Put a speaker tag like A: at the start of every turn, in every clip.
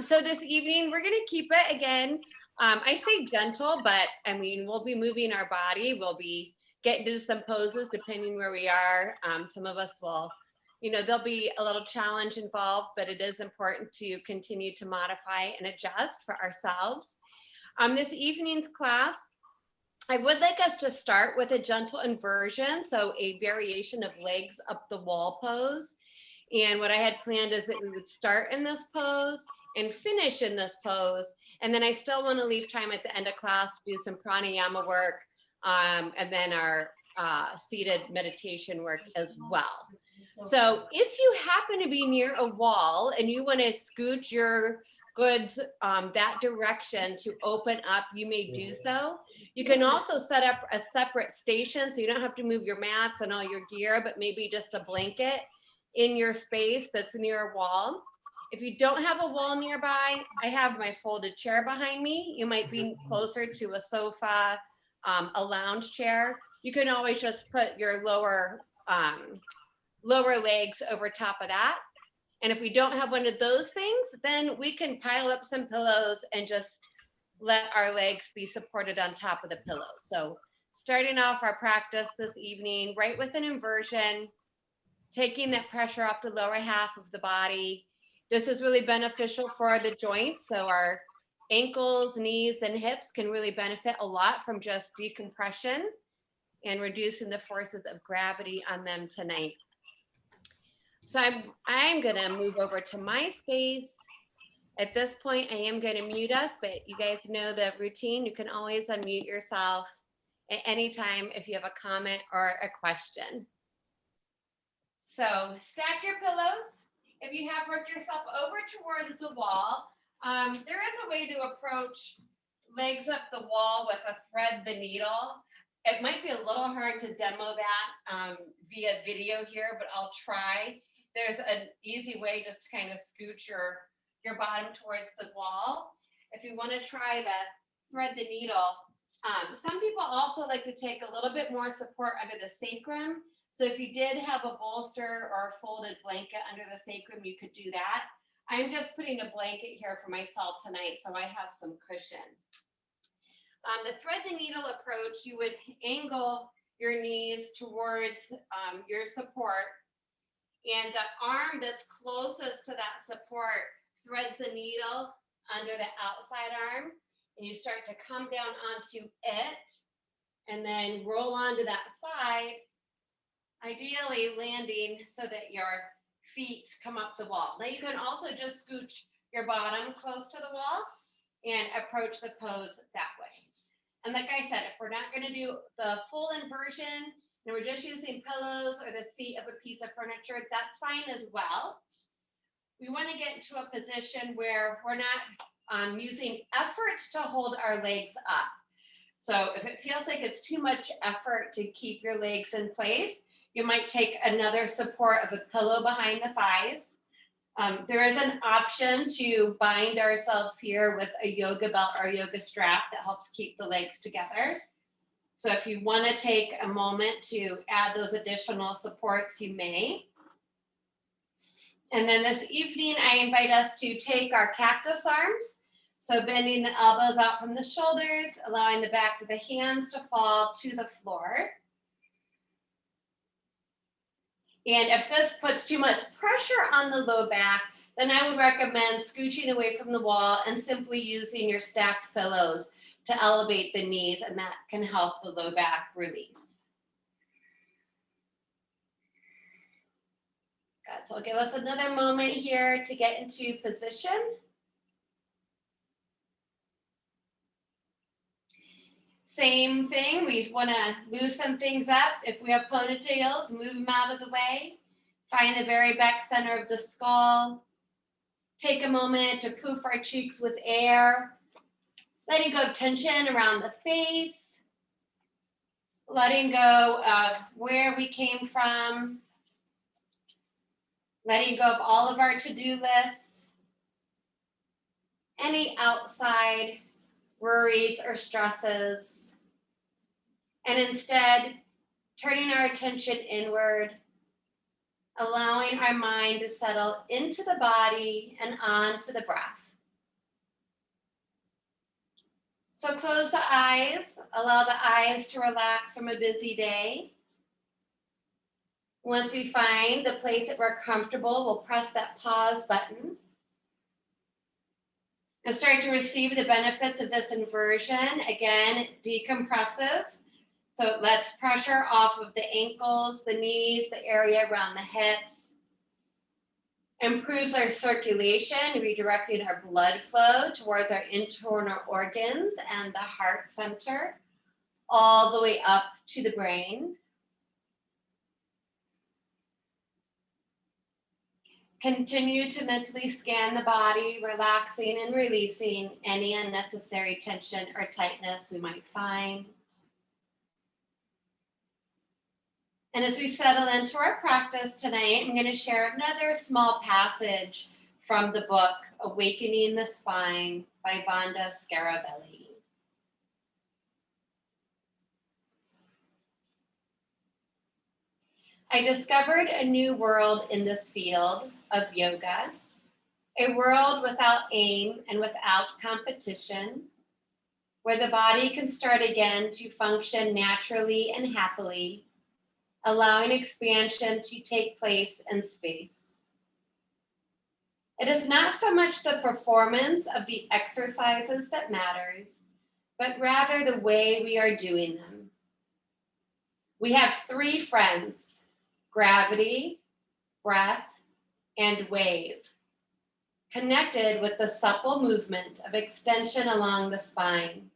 A: So this evening, we're gonna keep it again. I say gentle, but I mean, we'll be moving our body. We'll be getting into some poses depending where we are. Some of us will, there'll be a little challenge involved, but it is important to continue to modify and adjust for ourselves. This evening's class, I would like us to start with a gentle inversion, so a variation of legs up the wall pose. And what I had planned is that we would start in this pose and finish in this pose. And then I still want to leave time at the end of class to do some pranayama work, and then our seated meditation work as well. So if you happen to be near a wall and you want to scooch your goods that direction to open up, you may do so. You can also set up a separate station so you don't have to move your mats and all your gear, but maybe just a blanket in your space that's near a wall. If you don't have a wall nearby, I have my folded chair behind me. You might be closer to a sofa, a lounge chair. You can always just put your lower legs over top of that. And if we don't have one of those things, then we can pile up some pillows and just let our legs be supported on top of the pillows. So starting off our practice this evening, right with an inversion, taking that pressure off the lower half of the body. This is really beneficial for the joints. So our ankles, knees, and hips can really benefit a lot from just decompression and reducing the forces of gravity on them tonight. So I'm gonna move over to my space. At this point, I am gonna mute us, but you guys know the routine. You can always unmute yourself at any time if you have a comment or a question. So stack your pillows. If you have worked yourself over towards the wall, there is a way to approach legs up the wall with a thread the needle. It might be a little hard to demo that via video here, but I'll try. There's an easy way just to kind of scooch your bottom towards the wall. If you want to try the thread the needle, some people also like to take a little bit more support under the sacrum. So if you did have a bolster or a folded blanket under the sacrum, you could do that. I'm just putting a blanket here for myself tonight, so I have some cushion. The thread the needle approach, you would angle your knees towards your support, and the arm that's closest to that support threads the needle under the outside arm, and you start to come down onto it and then roll onto that side, ideally landing so that your feet come up the wall. Now you can also just scooch your bottom close to the wall and approach the pose that way. And like I said, if we're not going to do the full inversion and we're just using pillows or the seat of a piece of furniture, that's fine as well. We want to get into a position where we're not using effort to hold our legs up. So if it feels like it's too much effort to keep your legs in place, you might take another support of a pillow behind the thighs. There is an option to bind ourselves here with a yoga belt or yoga strap that helps keep the legs together. So if you want to take a moment to add those additional supports, you may. And then this evening, I invite us to take our cactus arms. So bending the elbows out from the shoulders, allowing the backs of the hands to fall to the floor. And if this puts too much pressure on the low back, then I would recommend scooching away from the wall and simply using your stacked pillows to elevate the knees, and that can help the low back release. Good, so I'll give us another moment here to get into position. Same thing, we want to loosen things up. If we have ponytails, move them out of the way. Find the very back center of the skull. Take a moment to poof our cheeks with air. Letting go of tension around the face. Letting go of where we came from. Letting go of all of our to-do lists. Any outside worries or stresses. And instead, turning our attention inward,
B: allowing our mind to settle into the body and onto the breath. So close the eyes, allow the eyes to relax from a busy day. Once we find the place that we're comfortable, we'll press that pause button and start to receive the benefits of this inversion. Again, it decompresses, so it lets pressure off of the ankles, the knees, the area around the hips, improves our circulation, redirecting our blood flow towards our internal organs and the heart center, all the way up to the brain. Continue to mentally scan the body, relaxing and releasing any unnecessary tension or tightness we might find. And as we settle into our practice tonight, I'm going to share another small passage from the book, Awakening the Spine by Vanda Scarabelli. I discovered a new world in this field of yoga, a world without aim and without competition, where the body can start again to function naturally and happily, allowing expansion to take place in space. It is not so much the performance of the exercises that matters, but rather the way we are doing them. We have three friends: gravity, breath, and wave, connected with the supple movement of extension along the spine.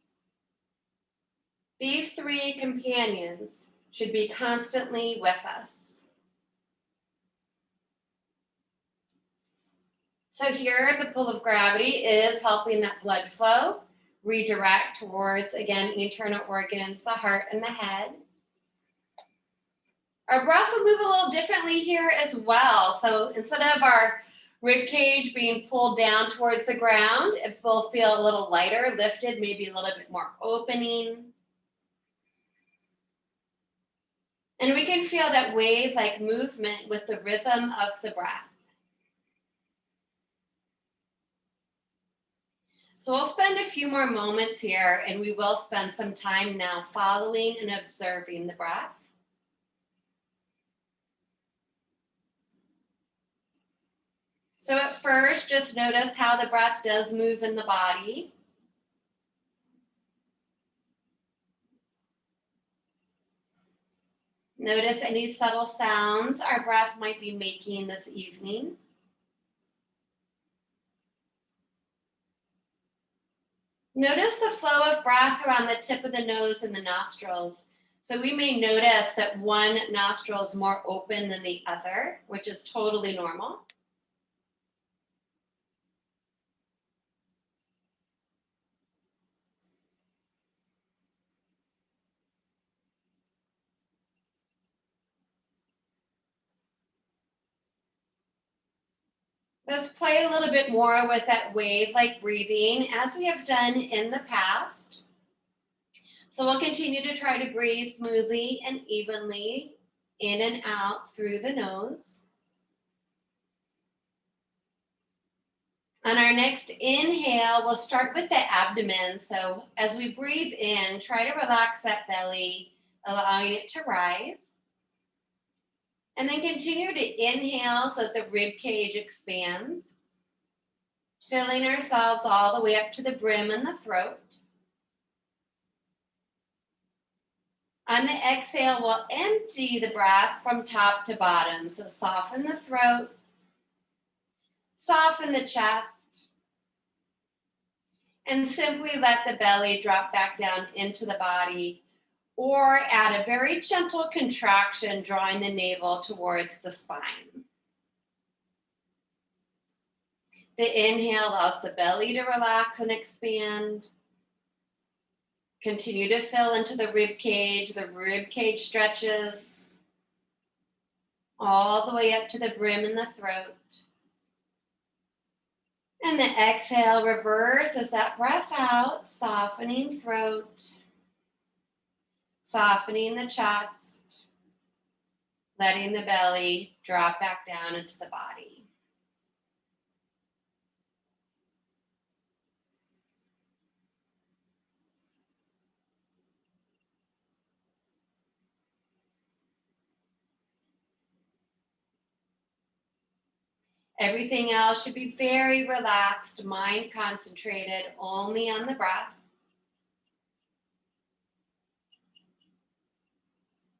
B: These three companions should be constantly with us. So here, the pull of gravity is helping that blood flow redirect towards, again, internal organs, the heart and the head. Our breath will move a little differently here as well. So instead of our rib cage being pulled down towards the ground, it will feel a little lighter, lifted, maybe a little bit more opening. And we can feel that wave-like movement with the rhythm of the breath. So we'll spend a few more moments here, and we will spend some time now following and observing the breath. So at first, just notice how the breath does move in the body. Notice any subtle sounds our breath might be making this evening. Notice the flow of breath around the tip of the nose and the nostrils. So we may notice that one nostril is more open than the other, which is totally normal. Let's play a little bit more with that wave-like breathing as we have done in the past. So we'll continue to try to breathe smoothly and evenly in and out through the nose. On our next inhale, we'll start with the abdomen. So as we breathe in, try to relax that belly, allowing it to rise. And then continue to inhale so that the rib cage expands, filling ourselves all the way up to the brim and the throat. On the exhale, we'll empty the breath from top to bottom. So soften the throat, soften the chest, and simply let the belly drop back down into the body, or add a very gentle contraction, drawing the navel towards the spine. The inhale allows the belly to relax and expand. Continue to fill into the rib cage. The rib cage stretches all the way up to the brim and the throat. And the exhale reverses that breath out, softening throat, softening the chest, letting the belly drop back down into the body. Everything else should be very relaxed, mind concentrated only on the breath.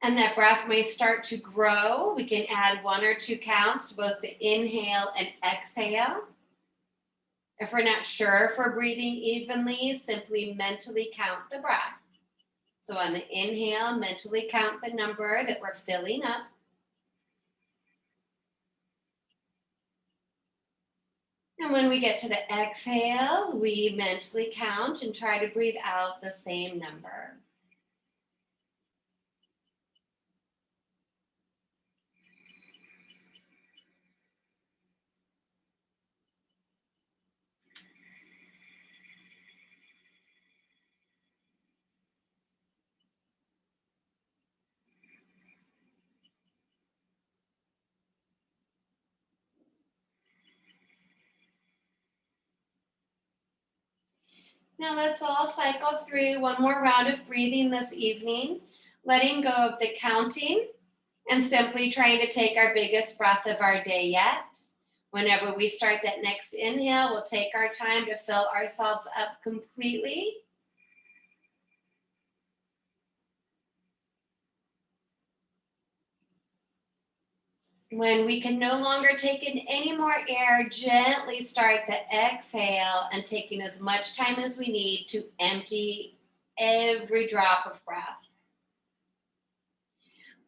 B: And that breath may start to grow. We can add 1 or 2 counts to both the inhale and exhale. If we're not sure if we're breathing evenly, simply mentally count the breath. So on the inhale, mentally count the number that we're filling up. And when we get to the exhale, we mentally count and try to breathe out the same number. Now let's all cycle through one more round of breathing this evening, letting go of the counting and simply trying to take our biggest breath of our day yet. Whenever we start that next inhale, we'll take our time to fill ourselves up completely. When we can no longer take in any more air, gently start the exhale and taking as much time as we need to empty every drop of breath.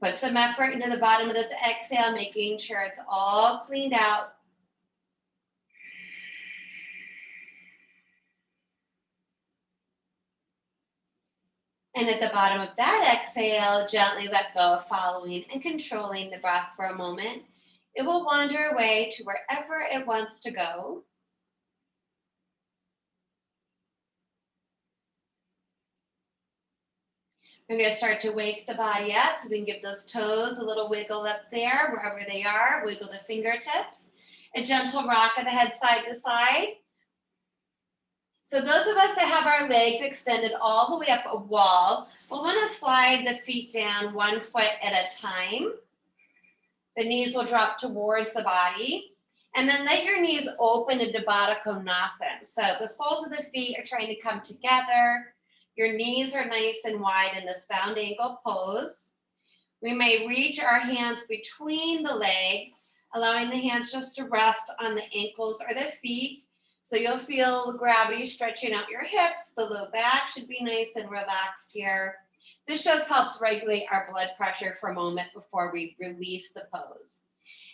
B: Put some effort into the bottom of this exhale, making sure it's all cleaned out. And at the bottom of that exhale, gently let go of following and controlling the breath for a moment. It will wander away to wherever it wants to go. We're going to start to wake the body up so we can give those toes a little wiggle up there, wherever they are. Wiggle the fingertips. A gentle rock of the head side to side. So those of us that have our legs extended all the way up a wall, we'll want to slide the feet down 1 foot at a time. The knees will drop towards the body. And then let your knees open into Baddha Konasana. So the soles of the feet are trying to come together. Your knees are nice and wide in this bound ankle pose. We may reach our hands between the legs, allowing the hands just to rest on the ankles or the feet. So you'll feel gravity stretching out your hips. The low back should be nice and relaxed here. This just helps regulate our blood pressure for a moment before we release the pose.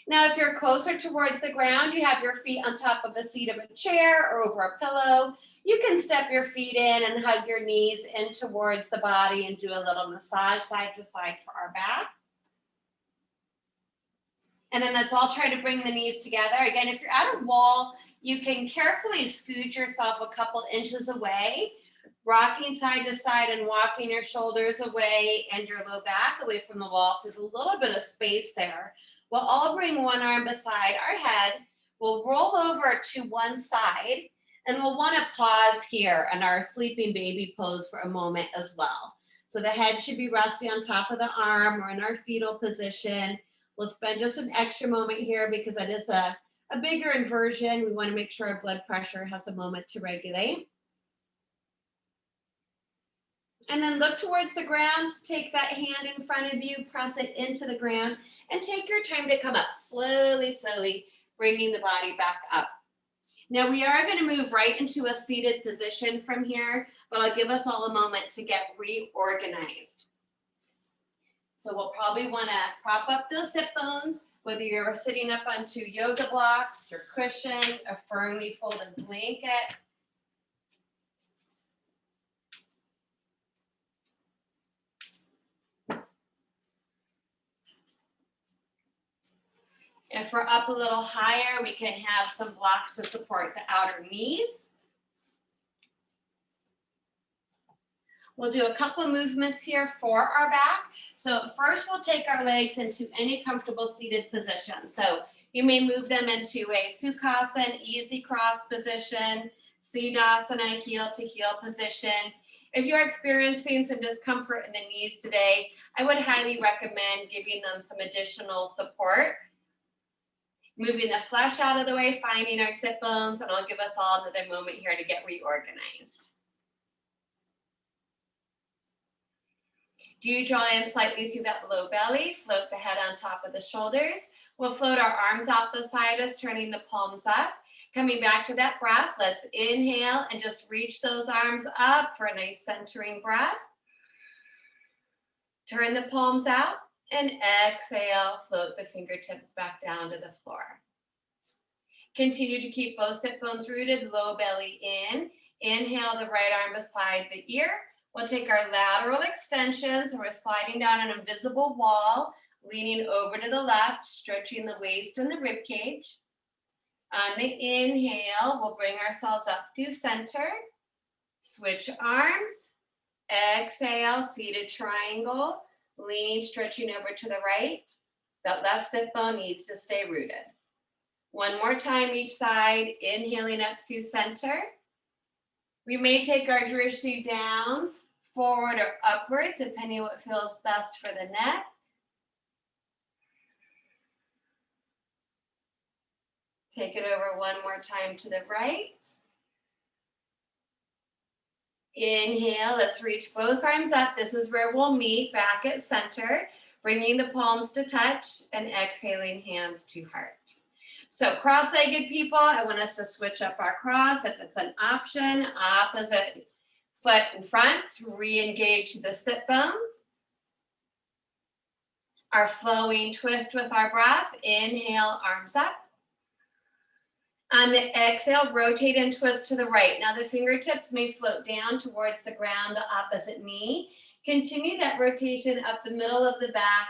B: Now, if you're closer towards the ground, you have your feet on top of a seat of a chair or over a pillow. You can step your feet in and hug your knees in towards the body and do a little massage side to side for our back. And then let's all try to bring the knees together. Again, if you're at a wall, you can carefully scoot yourself a couple inches away, rocking side to side and walking your shoulders away and your low back away from the wall. So there's a little bit of space there. We'll all bring one arm beside our head. We'll roll over to one side and we'll want to pause here in our sleeping baby pose for a moment as well. So the head should be resting on top of the arm or in our fetal position. We'll spend just an extra moment here because that is a bigger inversion. We want to make sure our blood pressure has a moment to regulate. And then look towards the ground, take that hand in front of you, press it into the ground, and take your time to come up, slowly, slowly, bringing the body back up. Now we are going to move right into a seated position from here, but I'll give us all a moment to get reorganized. So we'll probably want to prop up those hip bones, whether you're sitting up onto yoga blocks, your cushion, a firmly folded blanket. If we're up a little higher, we can have some blocks to support the outer knees.
A: We'll do a couple of movements here for our back. So first we'll take our legs into any comfortable seated position. So you may move them into a Sukhasana, easy cross position, Tadasana, heel to heel position. If you're experiencing some discomfort in the knees today, I would highly recommend giving them some additional support. Moving the flesh out of the way, finding our sit bones, and I'll give us all another moment here to get reorganized. Do you draw in slightly through that low belly? Float the head on top of the shoulders. We'll float our arms out beside us, turning the palms up. Coming back to that breath, let's inhale and just reach those arms up for a nice centering breath. Turn the palms out and exhale, float the fingertips back down to the floor. Continue to keep both sit bones rooted, low belly in. Inhale the right arm beside the ear. We'll take our lateral extensions and we're sliding down an invisible wall, leaning over to the left, stretching the waist and the rib cage. On the inhale, we'll bring ourselves up through center. Switch arms. Exhale, seated triangle. Leaning, stretching over to the right. That left sit bone needs to stay rooted. One more time each side. Inhaling up through center. We may take our drishti down, forward or upwards, depending on what feels best for the neck. Take it over one more time to the right. Inhale, let's reach both arms up. This is where we'll meet back at center, bringing the palms to touch and exhaling hands to heart. So cross-legged people, I want us to switch up our cross. If it's an option, opposite foot in front, re-engage the sit bones. Our flowing twist with our breath. Inhale, arms up. On the exhale, rotate and twist to the right. Now the fingertips may float down towards the ground, the opposite knee. Continue that rotation up the middle of the back,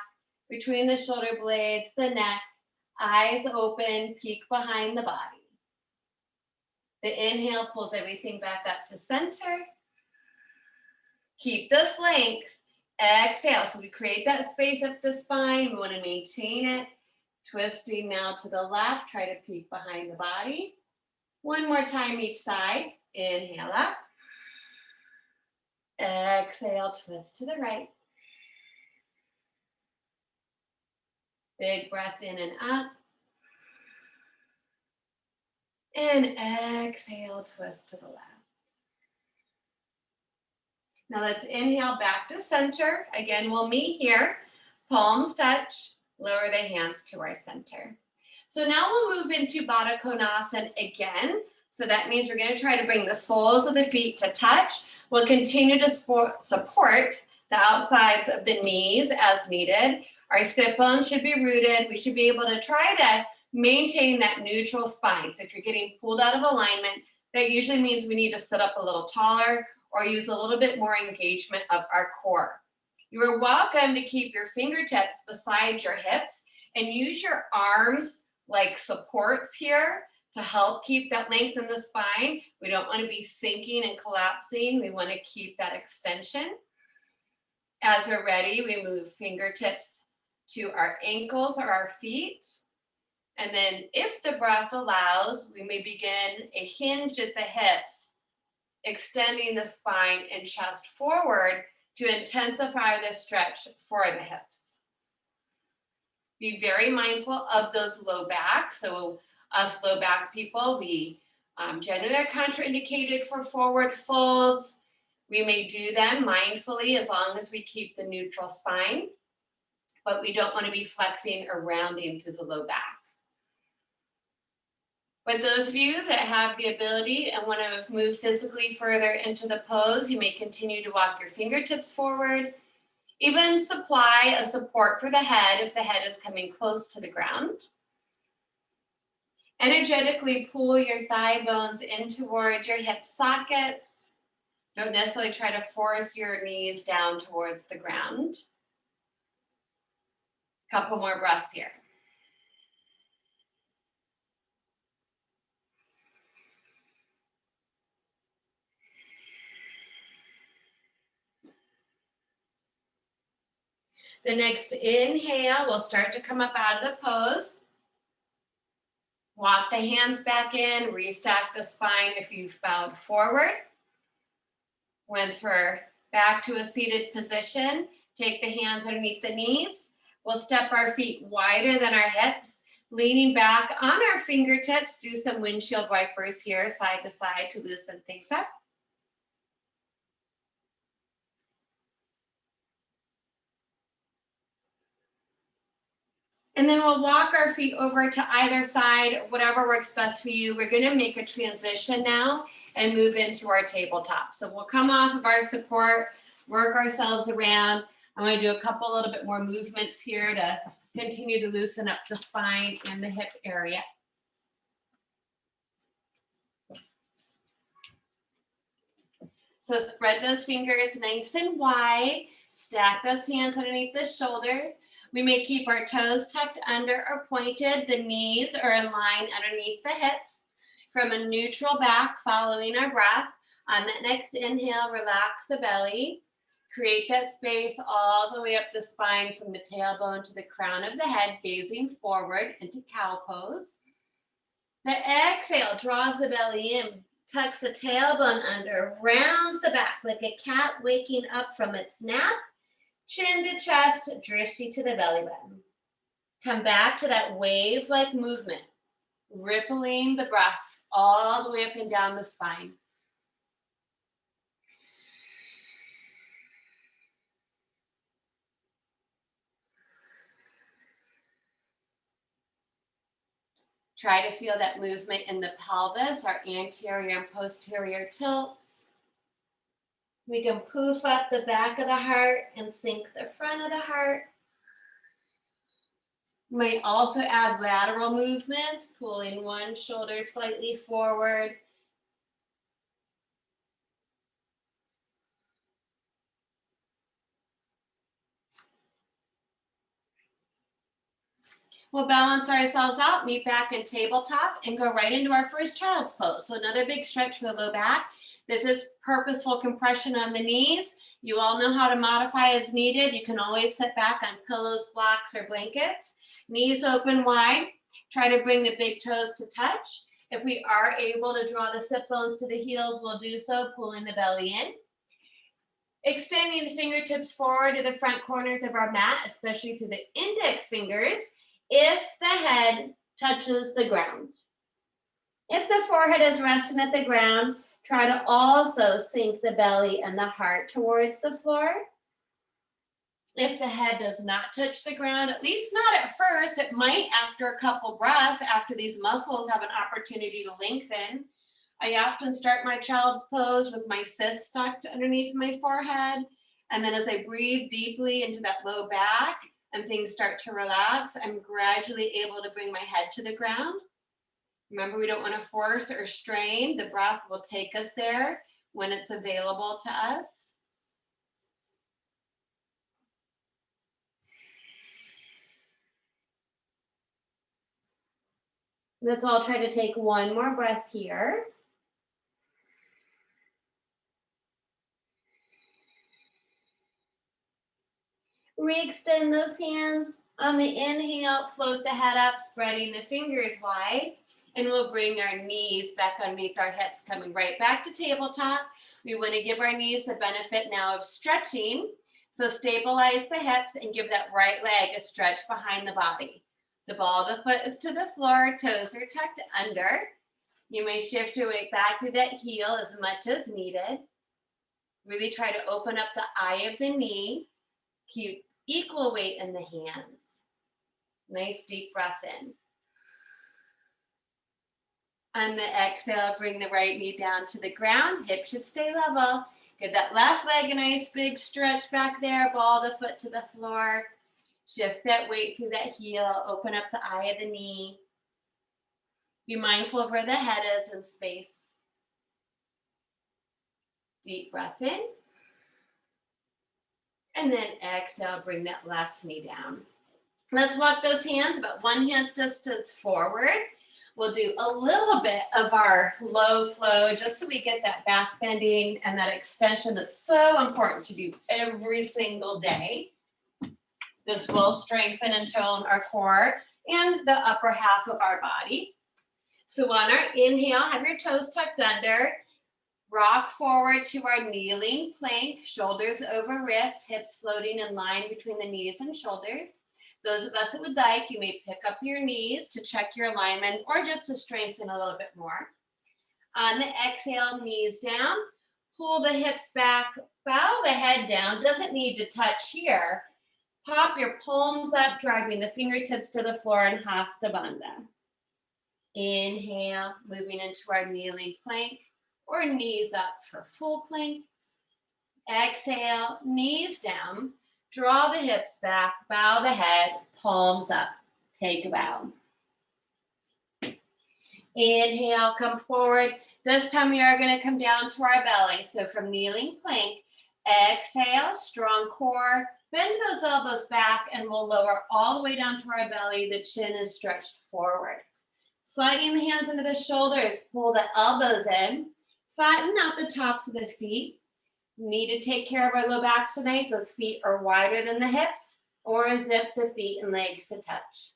A: between the shoulder blades, the neck, eyes open, peek behind the body. The inhale pulls everything back up to center. Keep this length. Exhale, so we create that space up the spine. We want to maintain it. Twisting now to the left, try to peek behind the body. One more time each side. Inhale up. Exhale, twist to the right. Big breath in and up. And exhale, twist to the left. Now let's inhale back to center. Again, we'll meet here. Palms touch. Lower the hands to our center. So now we'll move into Baddha Konasana again. So that means we're going to try to bring the soles of the feet to touch. We'll continue to support the outsides of the knees as needed. Our sit bones should be rooted. We should be able to try to maintain that neutral spine. So if you're getting pulled out of alignment, that usually means we need to sit up a little taller or use a little bit more engagement of our core. You are welcome to keep your fingertips beside your hips and use your arms like supports here to help keep that length in the spine. We don't want to be sinking and collapsing. We want to keep that extension. As we're ready, we move fingertips to our ankles or our feet. And then if the breath allows, we may begin a hinge at the hips, extending the spine and chest forward to intensify the stretch for the hips. Be very mindful of those low backs. So us low back people, we generally are contraindicated for forward folds. We may do them mindfully as long as we keep the neutral spine, but we don't want to be flexing or rounding through the low back. But those of you that have the ability and want to move physically further into the pose, you may continue to walk your fingertips forward. Even supply a support for the head if the head is coming close to the ground. Energetically pull your thigh bones in towards your hip sockets. Don't necessarily try to force your knees down towards the ground. Couple more breaths here.
B: The next inhale, we'll start to come up out of the pose. Walk the hands back in, restack the spine if you've bowed forward. Once we're back to a seated position, take the hands underneath the knees. We'll step our feet wider than our hips, leaning back on our fingertips. Do some windshield wipers here, side to side, to loosen things up. And then we'll walk our feet over to either side, whatever works best for you. We're going to make a transition now and move into our tabletop. So we'll come off of our support, work ourselves around. I'm going to do a couple little bit more movements here to continue to loosen up the spine and the hip area. So spread those fingers nice and wide. Stack those hands underneath the shoulders. We may keep our toes tucked under or pointed. The knees are in line underneath the hips. From a neutral back, following our breath. On that next inhale, relax the belly. Create that space all the way up the spine from the tailbone to the crown of the head, gazing forward into cow pose. The exhale draws the belly in, tucks the tailbone under, rounds the back like a cat waking up from its nap. Chin to chest, drishti to the belly button. Come back to that wave-like movement, rippling the breath all the way up and down the spine. Try to feel that movement in the pelvis, our anterior and posterior tilts. We can poof up the back of the heart and sink the front of the heart. You might also add lateral movements, pulling one shoulder slightly forward. We'll balance ourselves out, meet back in tabletop, and go right into our first child's pose. So another big stretch for the low back. This is purposeful compression on the knees. You all know how to modify as needed. You can always sit back on pillows, blocks, or blankets. Knees open wide. Try to bring the big toes to touch. If we are able to draw the sit bones to the heels, we'll do so, pulling the belly in. Extending the fingertips forward to the front corners of our mat, especially through the index fingers, if the head touches the ground. If the forehead is resting at the ground, try to also sink the belly and the heart towards the floor. If the head does not touch the ground, at least not at first, it might after a couple breaths, after these muscles have an opportunity to lengthen. I often start my child's pose with my fists tucked underneath my forehead. And then as I breathe deeply into that low back and things start to relax, I'm gradually able to bring my head to the ground. Remember, we don't want to force or strain. The breath will take us there when it's available to us. Let's all try to take one more breath here. Re-extend those hands. On the inhale, float the head up, spreading the fingers wide. And we'll bring our knees back underneath our hips, coming right back to tabletop. We want to give our knees the benefit now of stretching. So stabilize the hips and give that right leg a stretch behind the body. The ball of the foot is to the floor, toes are tucked under. You may shift your weight back through that heel as much as needed. Really try to open up the eye of the knee. Keep equal weight in the hands. Nice deep breath in. On the exhale, bring the right knee down to the ground. Hips should stay level. Give that left leg a nice big stretch back there. Ball the foot to the floor. Shift that weight through that heel. Open up the eye of the knee. Be mindful of where the head is in space. Deep breath in. And then exhale, bring that left knee down. Let's walk those hands about one hand's distance forward. We'll do a little bit of our low flow just so we get that back bending and that extension that's so important to do every single day. This will strengthen and tone our core and the upper half of our body. So on our inhale, have your toes tucked under. Rock forward to our kneeling plank, shoulders over wrists, hips floating in line between the knees and shoulders. Those of us that would like, you may pick up your knees to check your alignment or just to strengthen a little bit more. On the exhale, knees down, pull the hips back, bow the head down, doesn't need to touch here. Pop your palms up, driving the fingertips to the floor in Hasta Bandha. Inhale, moving into our kneeling plank or knees up for full plank. Exhale, knees down, draw the hips back, bow the head, palms up, take a bow. Inhale, come forward. This time we are going to come down to our belly. So from kneeling plank, exhale, strong core, bend those elbows back and we'll lower all the way down to our belly. The chin is stretched forward. Sliding the hands into the shoulders, pull the elbows in, flatten out the tops of the feet. We need to take care of our low backs tonight. Those feet are wider than the hips, or zip the feet and legs to touch.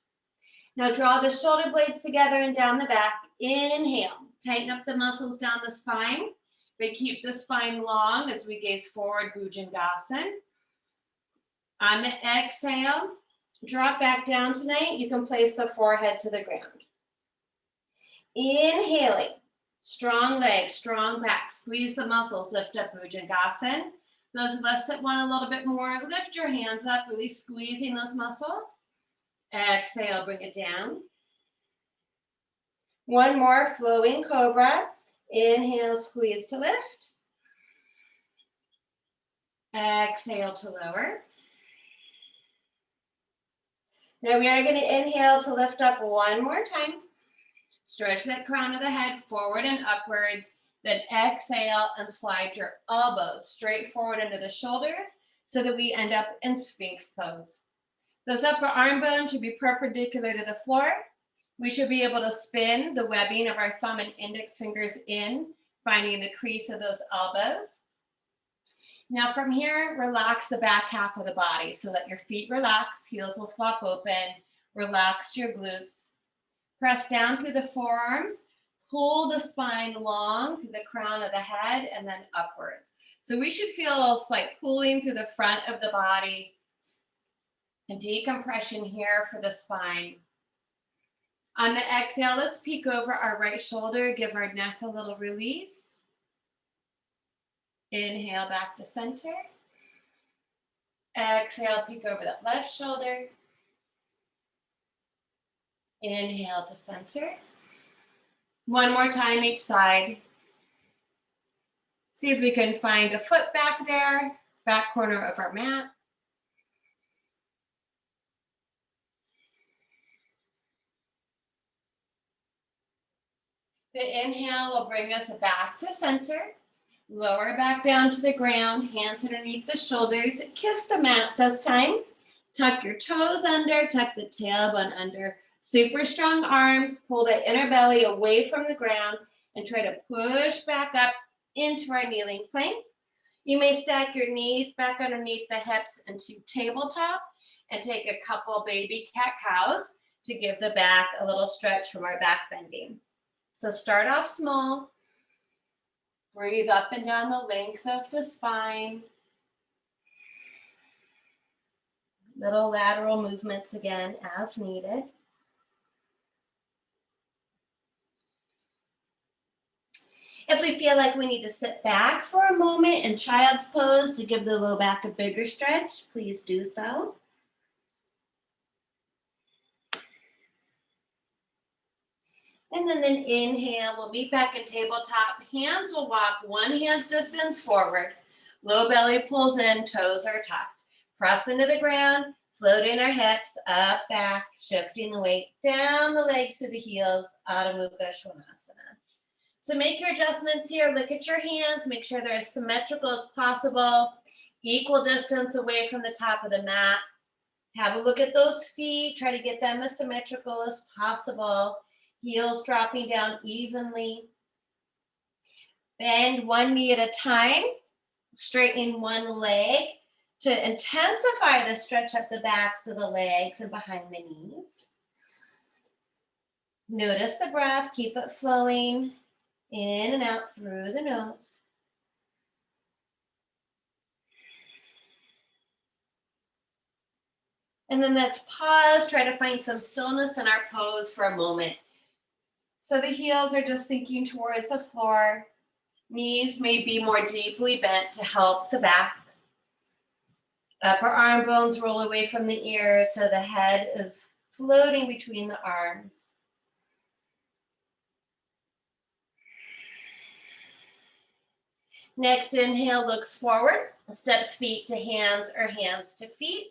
B: Now draw the shoulder blades together and down the back. Inhale, tighten up the muscles down the spine. We keep the spine long as we gaze forward, Bhujangasana. On the exhale, drop back down tonight. You can place the forehead to the ground. Inhaling, strong legs, strong back. Squeeze the muscles, lift up Bhujangasana. Those of us that want a little bit more, lift your hands up, really squeezing those muscles. Exhale, bring it down. One more, flowing cobra. Inhale, squeeze to lift. Exhale to lower. Now we are going to inhale to lift up one more time. Stretch that crown of the head forward and upwards. Then exhale and slide your elbows straight forward into the shoulders so that we end up in Sphinx Pose. Those upper arm bones should be perpendicular to the floor. We should be able to spin the webbing of our thumb and index fingers in, finding the crease of those elbows. Now from here, relax the back half of the body so that your feet relax, heels will flop open, relax your glutes. Press down through the forearms, pull the spine long through the crown of the head and then upwards. So we should feel a slight pulling through the front of the body. A decompression here for the spine. On the exhale, let's peek over our right shoulder, give our neck a little release. Inhale back to center. Exhale, peek over that left shoulder. Inhale to center. One more time each side. See if we can find a foot back there, back corner of our mat. The inhale will bring us back to center. Lower back down to the ground, hands underneath the shoulders. Kiss the mat this time. Tuck your toes under, tuck the tailbone under. Super strong arms, pull the inner belly away from the ground and try to push back up into our kneeling plank. You may stack your knees back underneath the hips into tabletop and take a couple baby cat-cows to give the back a little stretch from our back bending. So start off small. Breathe up and down the length of the spine. Little lateral movements again as needed. If we feel like we need to sit back for a moment in child's pose to give the low back a bigger stretch, please do so. And then inhale, we'll meet back in tabletop. Hands will walk one hand's distance forward. Low belly pulls in, toes are tucked. Press into the ground, floating our hips, up, back, shifting the weight down the legs to the heels, Adho Mukha Svanasana. So make your adjustments here. Look at your hands. Make sure they're as symmetrical as possible. Equal distance away from the top of the mat. Have a look at those feet. Try to get them as symmetrical as possible. Heels dropping down evenly. Bend one knee at a time. Straightening one leg.
C: To intensify the stretch up the backs of the legs and behind the knees. Notice the breath, keep it flowing in and out through the nose. And then let's pause, try to find some stillness in our pose for a moment. So the heels are just sinking towards the floor. Knees may be more deeply bent to help the back. Upper arm bones roll away from the ears so the head is floating between the arms. Next inhale looks forward, steps feet to hands or hands to feet.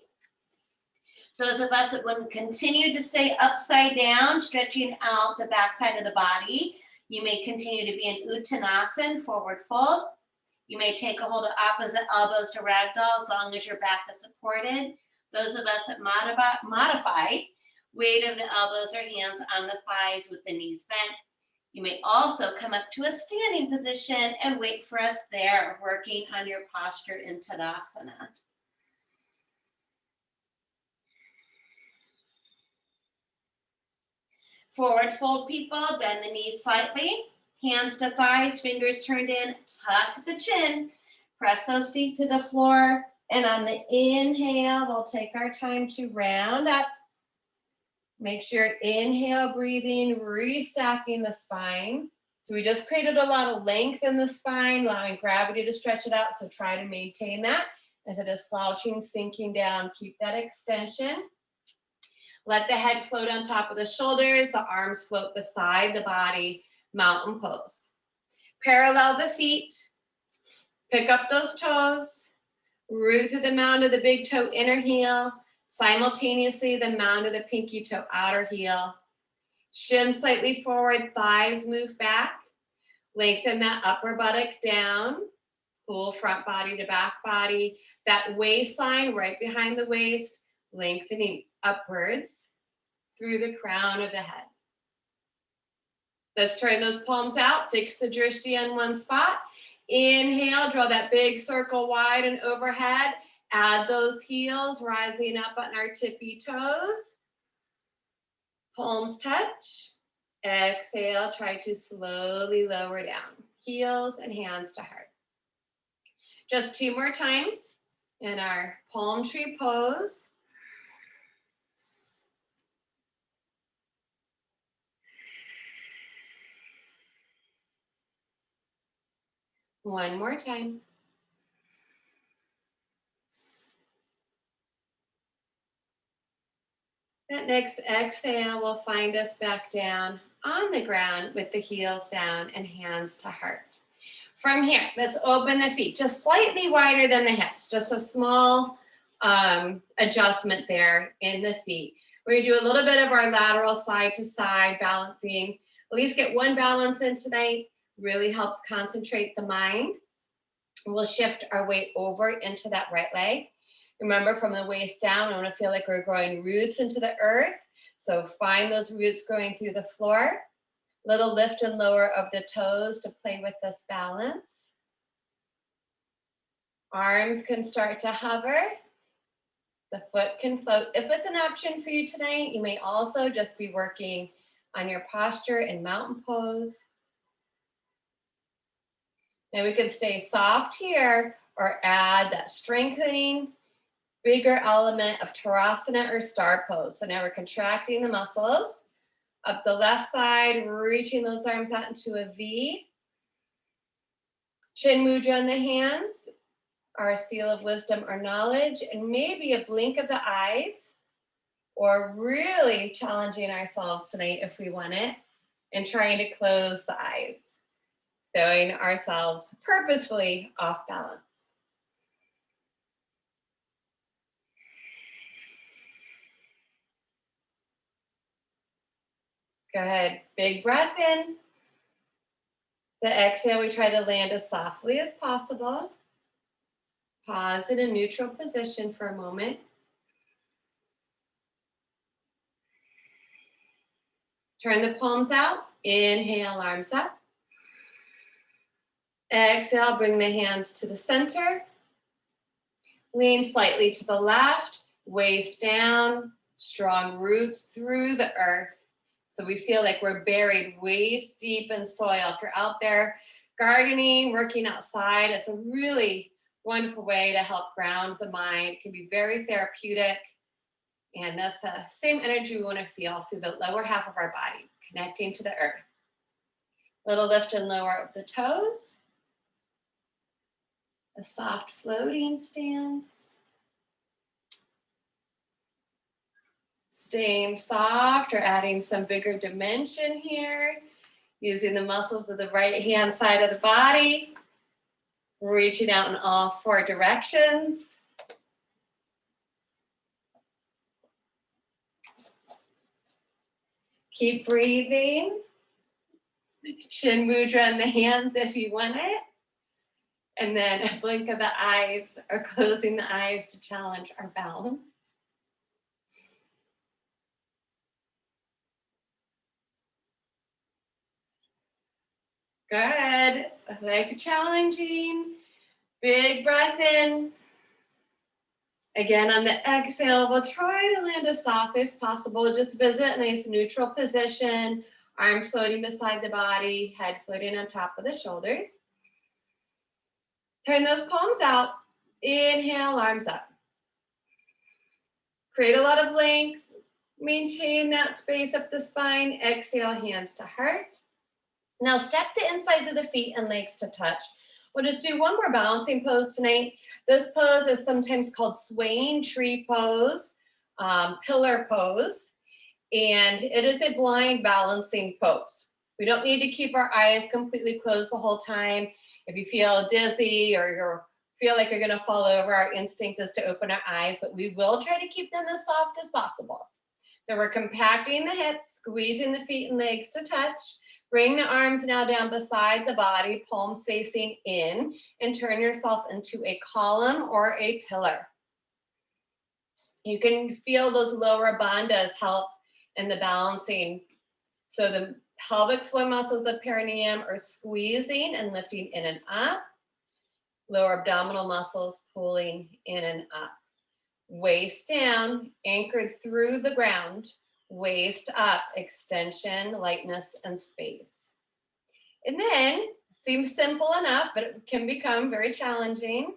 C: Those of us that would continue to stay upside down, stretching out the backside of the body, you may continue to be in Uttanasana, forward fold. You may take a hold of opposite elbows to ragdoll as long as your back is supported. Those of us that modify, weight of the elbows or hands on the thighs with the knees bent. You may also come up to a standing position and wait for us there, working on your posture in Tadasana. Forward fold, people, bend the knees slightly, hands to thighs, fingers turned in, tuck the chin, press those feet to the floor, and on the inhale, we'll take our time to round up. Make sure inhale, breathing, restacking the spine. So we just created a lot of length in the spine, allowing gravity to stretch it out, so try to maintain that. Instead of slouching, sinking down, keep that extension. Let the head float on top of the shoulders, the arms float beside the body, mountain pose. Parallel the feet, pick up those toes, root through the mound of the big toe inner heel, simultaneously the mound of the pinky toe outer heel. Shin slightly forward, thighs move back. Lengthen that upper buttock down, pull front body to back body. That waistline right behind the waist, lengthening upwards through the crown of the head. Let's turn those palms out, fix the drishti in one spot. Inhale, draw that big circle wide and overhead. Add those heels, rising up on our tippy toes. Palms touch. Exhale, try to slowly lower down. Heels and hands to heart. Just 2 more times in our palm tree pose. One more time. That next exhale will find us back down on the ground with the heels down and hands to heart. From here, let's open the feet just slightly wider than the hips, just a small adjustment there in the feet. We're gonna do a little bit of our lateral side to side balancing. At least get one balance in tonight. Really helps concentrate the mind. We'll shift our weight over into that right leg. Remember, from the waist down, I want to feel like we're growing roots into the earth. So find those roots growing through the floor. Little lift and lower of the toes to play with this balance. Arms can start to hover. The foot can float. If it's an option for you tonight, you may also just be working on your posture in mountain pose. Now we can stay soft here or add that strengthening, bigger element of Tadasana or star pose. So now we're contracting the muscles. Up the left side, reaching those arms out into a V. Chin mudra in the hands, our seal of wisdom or knowledge, and maybe a blink of the eyes, or really challenging ourselves tonight if we want it, and trying to close the eyes, throwing ourselves purposefully off balance. Go ahead, big breath in. The exhale, we try to land as softly as possible. Pause in a neutral position for a moment. Turn the palms out. Inhale, arms up. Exhale, bring the hands to the center.
B: Lean slightly to the left, waist down, strong roots through the earth. So we feel like we're buried waist deep in soil. If you're out there gardening, working outside, it's a really wonderful way to help ground the mind. It can be very therapeutic. And that's the same energy we want to feel through the lower half of our body, connecting to the earth. Little lift and lower of the toes. A soft floating stance. Staying soft or adding some bigger dimension here. Using the muscles of the right hand side of the body. Reaching out in all four directions. Keep breathing. Shin mudra in the hands if you want it. And then a blink of the eyes or closing the eyes to challenge our balance. Good. Like challenging. Big breath in. Again, on the exhale, we'll try to land as soft as possible. Just visit a nice neutral position. Arms floating beside the body, head floating on top of the shoulders. Turn those palms out. Inhale, arms up. Create a lot of length. Maintain that space up the spine. Exhale, hands to heart. Now step the insides of the feet and legs to touch. We'll just do one more balancing pose tonight. This pose is sometimes called swaying tree pose, pillar pose, and it is a blind balancing pose. We don't need to keep our eyes completely closed the whole time. If you feel dizzy or you feel like you're gonna fall over, our instinct is to open our eyes, but we will try to keep them as soft as possible. So we're compacting the hips, squeezing the feet and legs to touch. Bring the arms now down beside the body, palms facing in, and turn yourself into a column or a pillar. You can feel those lower bandhas help in the balancing. So the pelvic floor muscles of the perineum are squeezing and lifting in and up. Lower abdominal muscles pulling in and up. Waist down, anchored through the ground. Waist up, extension, lightness, and space. And then, seems simple enough, but it can become very challenging.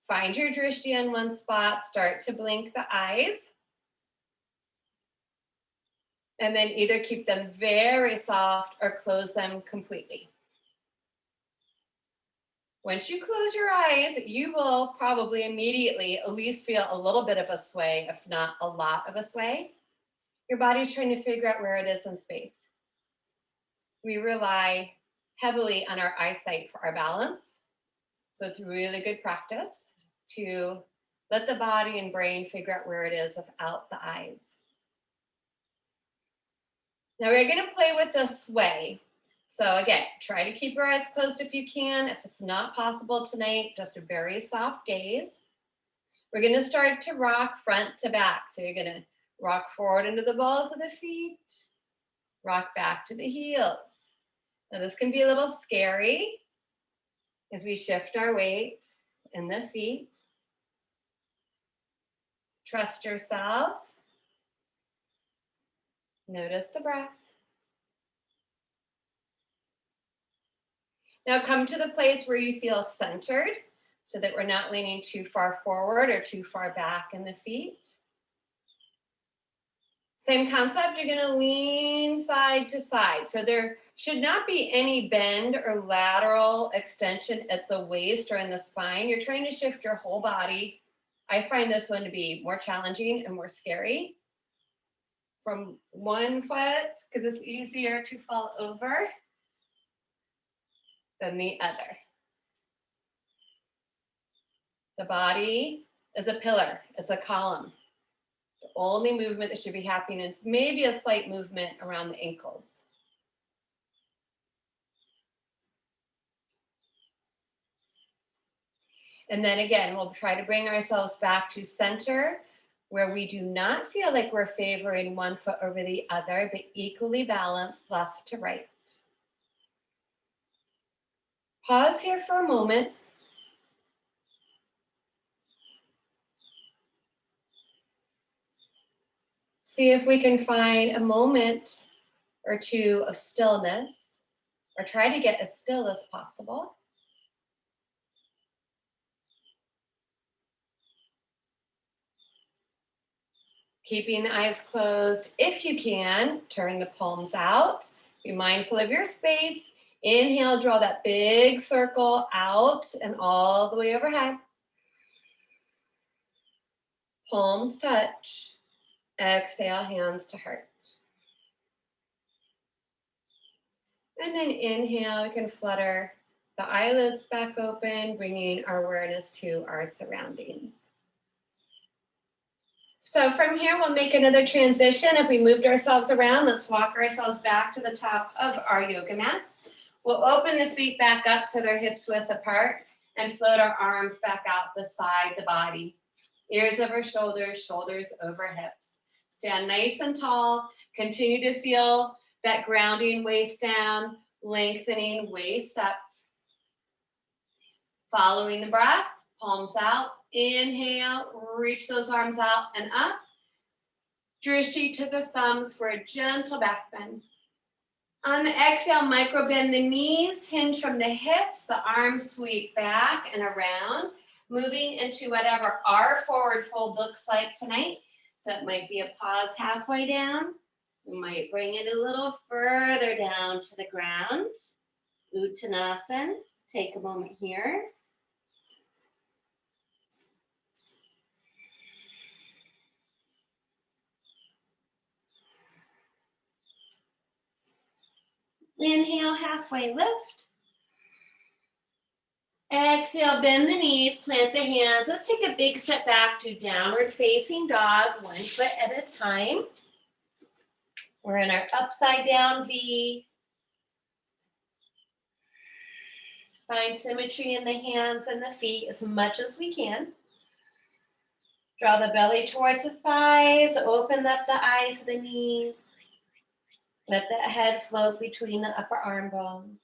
B: Find your drishti on one spot, start to blink the eyes. And then either keep them very soft or close them completely. Once you close your eyes, you will probably immediately at least feel a little bit of a sway, if not a lot of a sway. Your body's trying to figure out where it is in space. We rely heavily on our eyesight for our balance. So it's really good practice to let the body and brain figure out where it is without the eyes. Now we're gonna play with the sway. So again, try to keep your eyes closed if you can. If it's not possible tonight, just a very soft gaze. We're gonna start to rock front to back. So you're gonna rock forward into the balls of the feet, rock back to the heels. Now this can be a little scary as we shift our weight in the feet. Trust yourself. Notice the breath. Now come to the place where you feel centered so that we're not leaning too far forward or too far back in the feet. Same concept, you're gonna lean side to side. So there should not be any bend or lateral extension at the waist or in the spine. You're trying to shift your whole body. I find this one to be more challenging and more scary. From one foot, because it's easier to fall over than the other. The body is a pillar, it's a column. The only movement that should be happening is maybe a slight movement around the ankles. And then again, we'll try to bring ourselves back to center where we do not feel like we're favoring one foot over the other, but equally balanced left to right. Pause here for a moment. See if we can find a moment or two of stillness, or try to get as still as possible. Keeping the eyes closed, if you can, turn the palms out. Be mindful of your space. Inhale, draw that big circle out and all the way overhead. Palms touch. Exhale, hands to heart. And then inhale, we can flutter the eyelids back open, bringing our awareness to our surroundings. So from here, we'll make another transition. If we moved ourselves around, let's walk ourselves back to the top of our yoga mats. We'll open the feet back up so they're hips width apart and float our arms back out beside the body. Ears over shoulders, shoulders over hips. Stand nice and tall. Continue to feel that grounding waist down, lengthening waist up. Following the breath, palms out. Inhale, reach those arms out and up. Drishti to the thumbs for a gentle back bend. On the exhale, micro bend the knees, hinge from the hips, the arms sweep back and around, moving into whatever our forward fold looks like tonight. So it might be a pause halfway down. We might bring it a little further down to the ground. Uttanasana, take a moment here. Inhale, halfway lift. Exhale, bend the knees, plant the hands. Let's take a big step back to downward facing dog, 1 foot at a time. We're in our upside down V. Find symmetry in the hands and the feet as much as we can. Draw the belly towards the thighs, open up the eyes, the knees. Let the head float between the upper arm bones.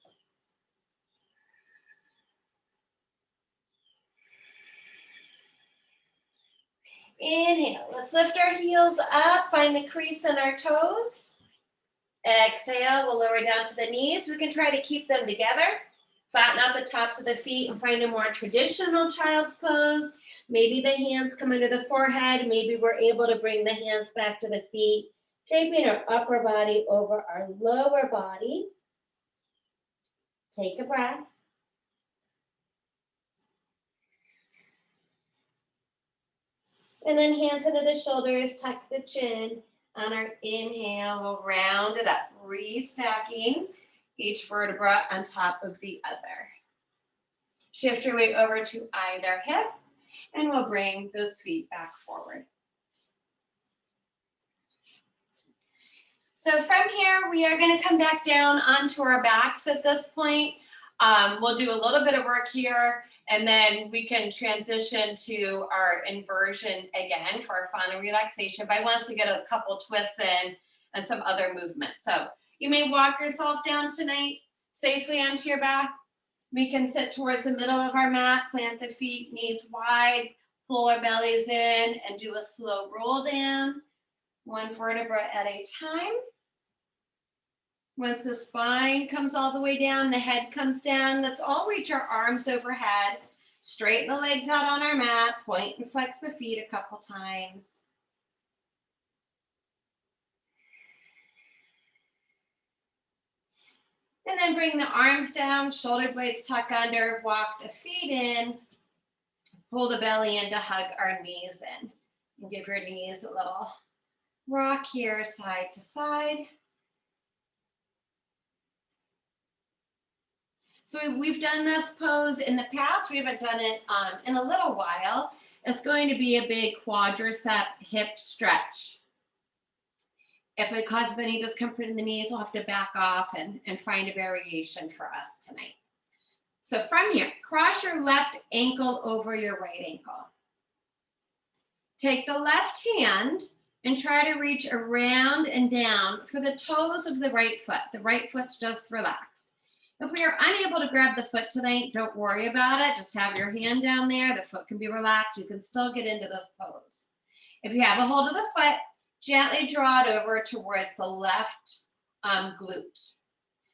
B: Inhale, let's lift our heels up, find the crease in our toes. Exhale, we'll lower down to the knees. We can try to keep them together. Flatten out the tops of the feet and find a more traditional child's pose. Maybe the hands come under the forehead. Maybe we're able to bring the hands back to the feet. Draping our upper body over our lower body. Take a breath. And then hands under the shoulders, tuck the chin. On our inhale, we'll round it up, restacking each vertebra on top of the other. Shift your weight over to either hip, and we'll bring those feet back forward. So from here, we are going to come back down onto our backs at this point. We'll do a little bit of work here, and then we can transition to our inversion again for our final relaxation. But I want us to get a couple twists in and some other movements. So you may walk yourself down tonight safely onto your back. We can sit towards the middle of our mat, plant the feet, knees wide, pull our bellies in, and do a slow roll down, 1 vertebra at a time. Once the spine comes all the way down, the head comes down, let's all reach our arms overhead, straighten the legs out on our mat, point and flex the feet a couple times. And then bring the arms down, shoulder blades tuck under, walk the feet in, pull the belly in to hug our knees in. And give your knees a little rock here, side to side. So we've done this pose in the past. We haven't done it in a little while. It's going to be a big quadricep hip stretch. If it causes any discomfort in the knees, we'll have to back off and find a variation for us tonight. So from here, cross your left ankle over your right ankle. Take the left hand and try to reach around and down for the toes of the right foot. The right foot's just relaxed. If we are unable to grab the foot tonight, don't worry about it. Just have your hand down there. The foot can be relaxed. You can still get into this pose. If you have a hold of the foot,
C: Gently draw it over towards the left glute.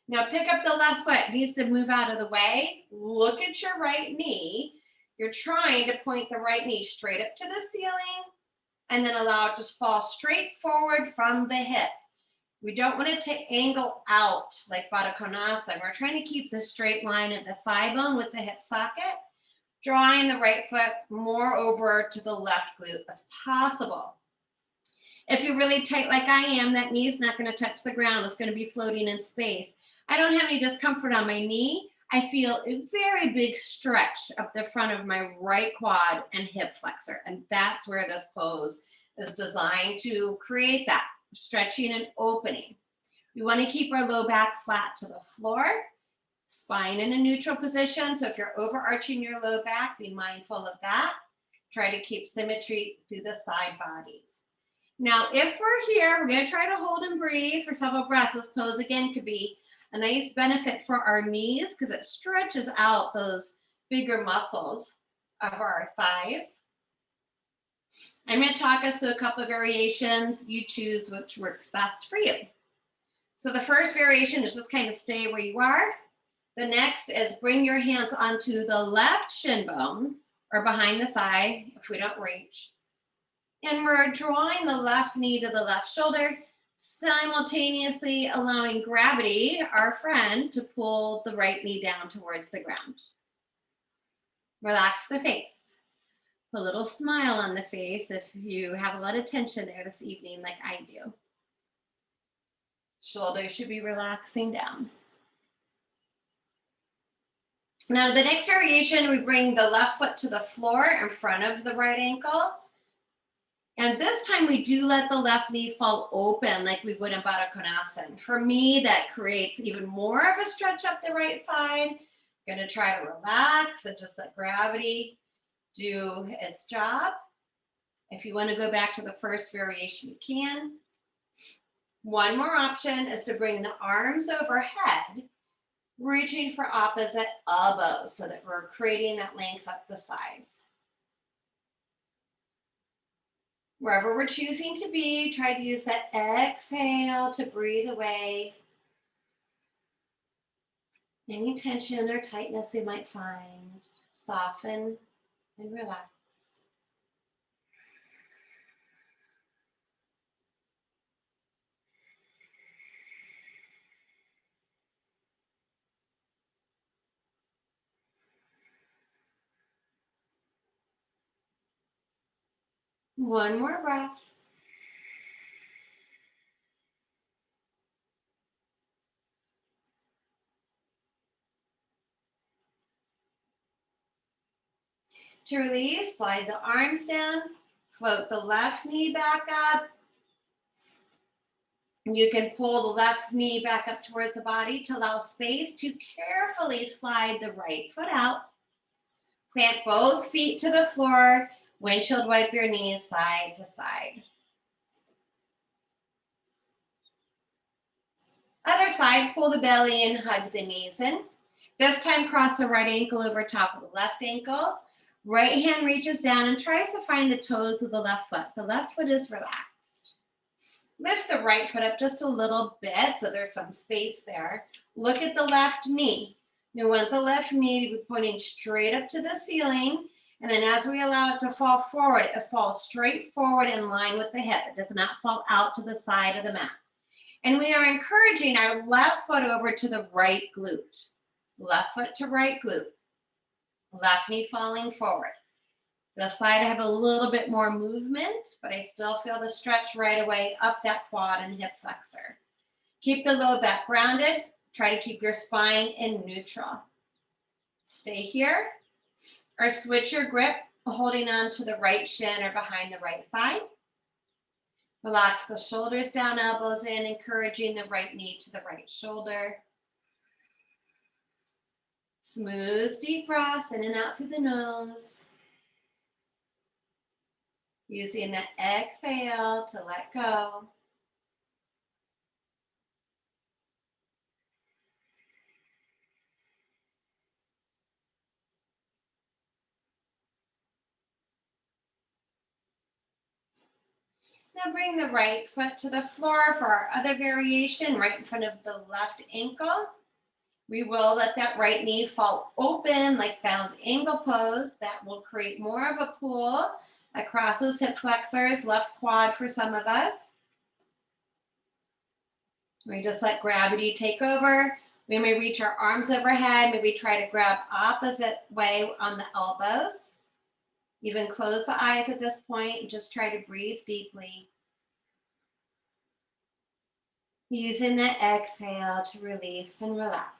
C: Now pick up the left foot, it needs to move out of the way. Look at your right knee. You're trying to point the right knee straight up to the ceiling and then allow it to fall straight forward from the hip. We don't want it to angle out like Baddha Konasana. We're trying to keep the straight line of the thigh bone with the hip socket, drawing the right foot more over to the left glute as possible. If you're really tight like I am, that knee is not going to touch the ground. It's going to be floating in space. I don't have any discomfort on my knee. I feel a very big stretch up the front of my right quad and hip flexor. And that's where this pose is designed to create that stretching and opening. We want to keep our low back flat to the floor, spine in a neutral position. So if you're overarching your low back, be mindful of that. Try to keep symmetry through the side bodies. Now, if we're here, we're going to try to hold and breathe for several breaths. This pose, again, could be a nice benefit for our knees because it stretches out those bigger muscles of our thighs. I'm going to talk us through a couple of variations. You choose which works best for you. So the first variation is just kind of stay where you are. The next is bring your hands onto the left shin bone or behind the thigh if we don't reach. And we're drawing the left knee to the left shoulder, simultaneously allowing gravity, our friend, to pull the right knee down towards the ground. Relax the face. A little smile on the face if you have a lot of tension there this evening like I do. Shoulders should be relaxing down. Now the next variation, we bring the left foot to the floor in front of the right ankle. And this time we do let the left knee fall open like we would in Baddha Konasana. For me, that creates even more of a stretch up the right side. I'm going to try to relax and just let gravity do its job. If you want to go back to the first variation, you can. One more option is to bring the arms overhead, reaching for opposite elbows so that we're creating that length up the sides. Wherever we're choosing to be, try to use that exhale to breathe away any tension or tightness you might find. Soften and relax. One more breath. To release, slide the arms down, float the left knee back up. You can pull the left knee back up towards the body to allow space to carefully slide the right foot out. Plant both feet to the floor. Windshield wipe your knees side to side. Other side, pull the belly in, hug the knees in. This time, cross the right ankle over top of the left ankle. Right hand reaches down and tries to find the toes of the left foot. The left foot is relaxed. Lift the right foot up just a little bit so there's some space there. Look at the left knee. You want the left knee to be pointing straight up to the ceiling. And then as we allow it to fall forward, it falls straight forward in line with the hip. It does not fall out to the side of the mat. And we are encouraging our left foot over to the right glute. Left foot to right glute. Left knee falling forward. This side I have a little bit more movement, but I still feel the stretch right away up that quad and hip flexor. Keep the low back grounded. Try to keep your spine in neutral. Stay here or switch your grip, holding on to the right shin or behind the right thigh. Relax the shoulders down, elbows in, encouraging the right knee to the right shoulder. Smooth, deep breaths in and out through the nose. Using the exhale to let go. Now bring the right foot to the floor for our other variation, right in front of the left ankle. We will let that right knee fall open like bound angle pose. That will create more of a pull across those hip flexors, left quad for some of us. We just let gravity take over. We may reach our arms overhead, maybe try to grab opposite way on the elbows. Even close the eyes at this point and just try to breathe deeply. Using the exhale to release and relax.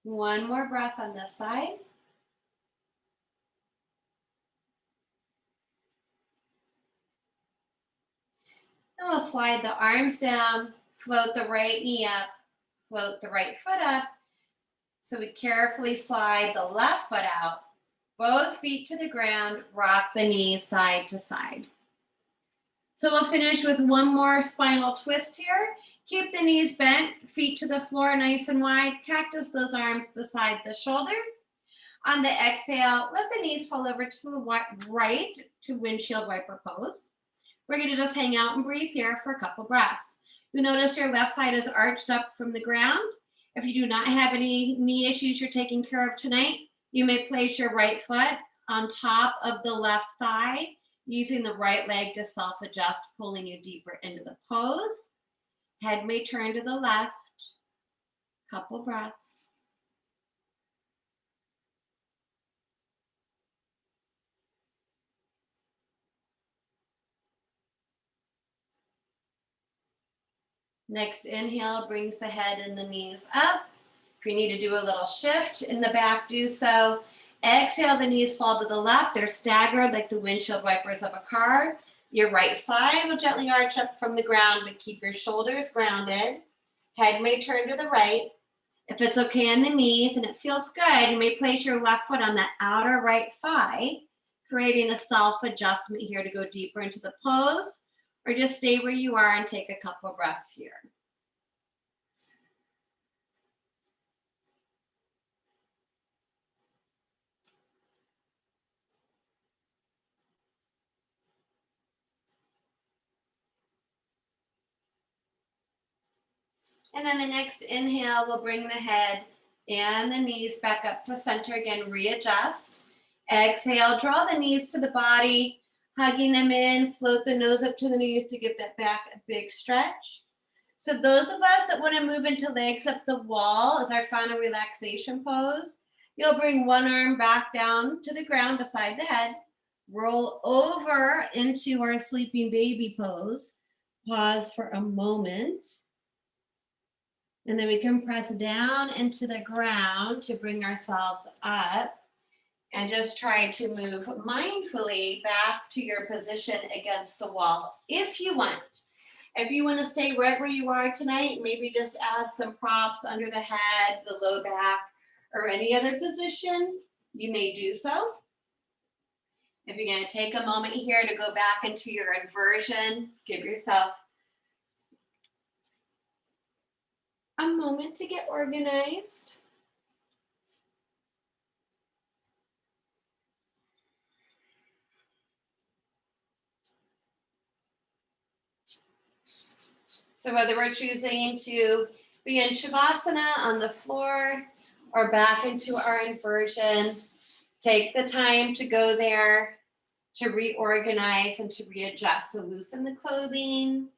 C: One more breath on this side. And we'll slide the arms down, float the right knee up, float the right foot up. So we carefully slide the left foot out, both feet to the ground, rock the knees side to side. So we'll finish with one more spinal twist here. Keep the knees bent, feet to the floor nice and wide. Cactus those arms beside the shoulders. On the exhale, let the knees fall over to the right to windshield wiper pose. We're going to just hang out and breathe here for a couple breaths. You notice your left side is arched up from the ground. If you do not have any knee issues you're taking care of tonight, you may place your right foot on top of the left thigh, using the right leg to self-adjust, pulling you deeper into the pose. Head may turn to the left. Couple breaths. Next inhale brings the head and the knees up. If you need to do a little shift in the back, do so. Exhale, the knees fall to the left. They're staggered like the windshield wipers of a car. Your right side will gently arch up from the ground, but keep your shoulders grounded. Head may turn to the right. If it's okay on the knees and it feels good, you may place your left foot on the outer right thigh, creating a self-adjustment here to go deeper into the pose, or just stay where you are and take a couple breaths here. And then the next inhale will bring the head and the knees back up to center again, readjust. Exhale, draw the knees to the body, hugging them in, float the nose up to the knees to give that back a big stretch. So those of us that want to move into legs up the wall as our final relaxation pose, you'll bring one arm back down to the ground beside the head, roll over into our sleeping baby pose, pause for a moment. And then we can press down into the ground to bring ourselves up and just try to move mindfully back to your position against the wall if you want. If you want to stay wherever you are tonight, maybe just add some props under the head, the low back, or any other position, you may do so. If you're going to take a moment here to go back into your inversion, give yourself a moment to get organized. So whether we're choosing to be in Shavasana on the floor or back into our inversion, take the time to go there to reorganize and to readjust. So loosen the clothing.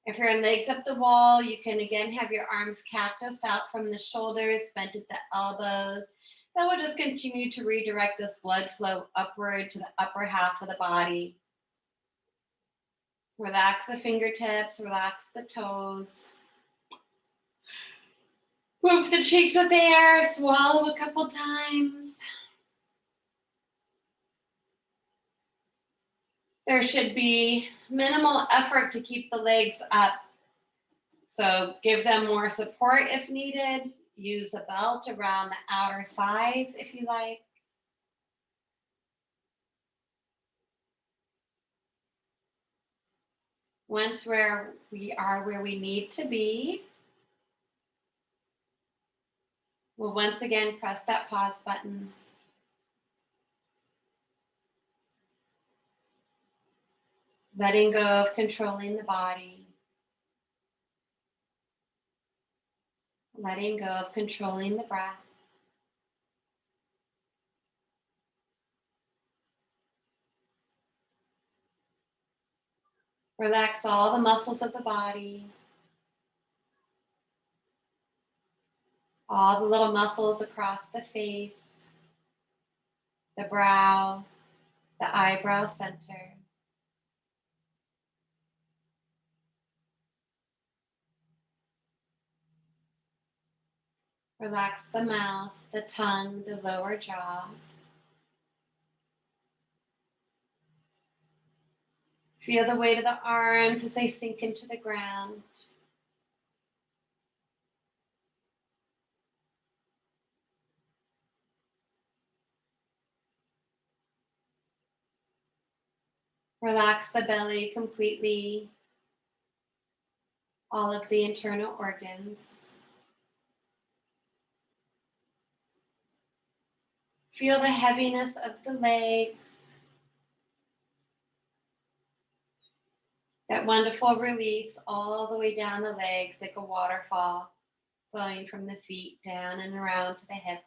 C: If you're in legs up the wall, you can again have your arms cactused out from the shoulders, bent at the elbows. That will just continue to redirect this blood flow upward to the upper half of the body. Relax the fingertips, relax the toes. Move the cheeks with air, swallow a couple times. There should be minimal effort to keep the legs up.
B: So give them more support if needed. Use a belt around the outer thighs if you like. Once we are where we need to be, we'll once again press that pause button. Letting go of controlling the body. Letting go of controlling the breath. Relax all the muscles of the body. All the little muscles across the face, the brow, the eyebrow center. Relax the mouth, the tongue, the lower jaw. Feel the weight of the arms as they sink into the ground. Relax the belly completely, all of the internal organs. Feel the heaviness of the legs. That wonderful release all the way down the legs like a waterfall, flowing from the feet down and around to the hips.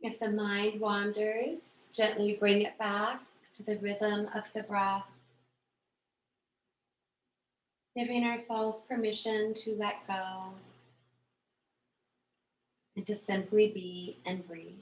B: If the mind wanders, gently bring it back to the rhythm of the breath, giving ourselves permission to let go and to simply be and breathe.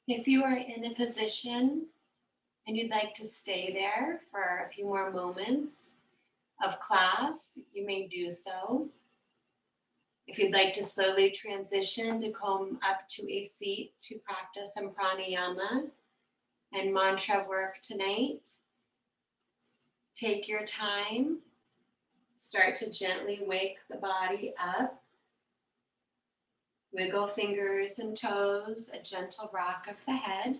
B: If you are in a position and you'd like to stay there for a few more moments of class, you may do so. If you'd like to slowly transition to come up to a seat to practice some pranayama and mantra work tonight, take your time. Start to gently wake the body up. Wiggle fingers and toes, a gentle rock of the head.